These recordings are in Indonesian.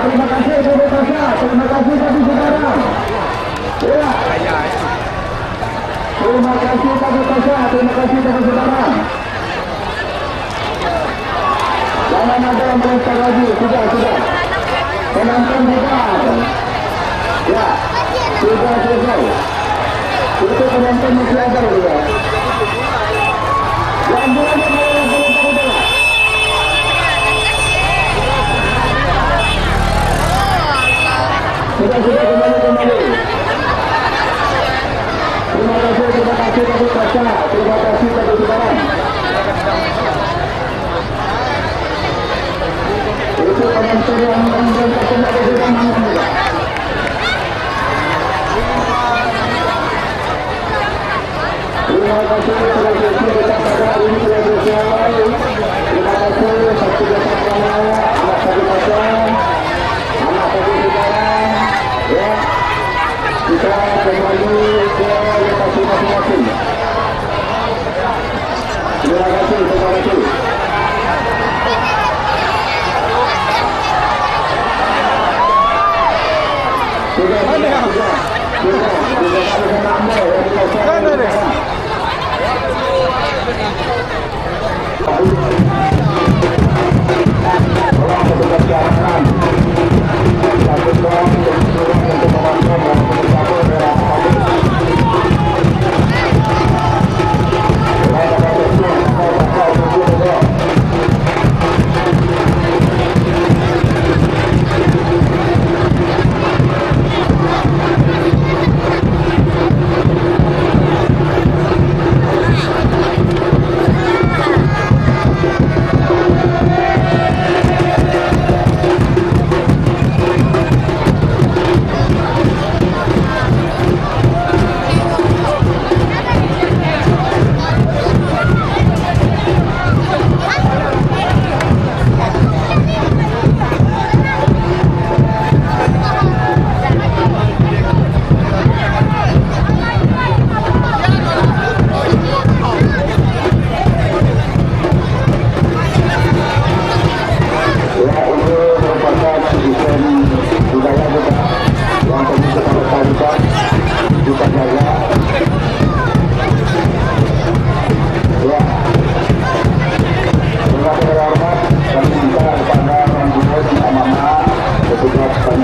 terima kasih Ibu Tasya, terima kasih Bapak Saudara. Ya. Terima kasih Bapak Tasya, terima kasih Bapak Saudara. Jangan ada yang melempar lagi, sudah. Penonton hebat. Ya, sudah selesai. Itu penonton masih ada juga. Yang bulan sudah kembali. Terima kasih Bapak Tasya, terima kasih Bapak Saudara. Itu penonton yang menonton Bapak Saudara mana? Terima kasih telah bersedia pada hari ini telah selesai. Terima kasih satu bersama anak satu pasang, anak satu saudara. Ya, kita kembali ke lokasi masing-masing. Terima kasih.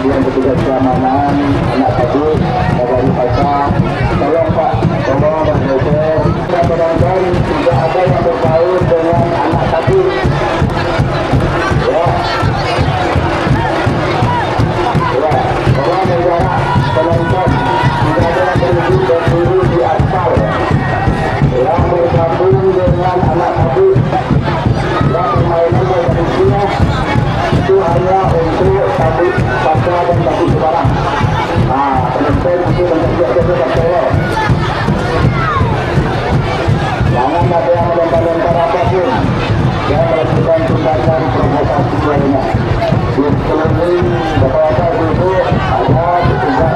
Petugas keamanan, anak tadi, dari pasar, tolong Pak, tolong Pak Dokter, kadang-kadang tidak ada yang berpaut dengan anak tadi. Ya, tolong negara penonton, tidak ada yang berhenti berdiri di aspal, yang bergabung dengan anak tadi, yang permainan dan isinya itu hanya untuk tadi pasca dan tadi sebarang. Nah, penonton itu menjadi percaya. Jangan ada yang melempar-lempar apapun yang melakukan tindakan provokasi lainnya. Di sekeliling bapak-bapak itu ada petugas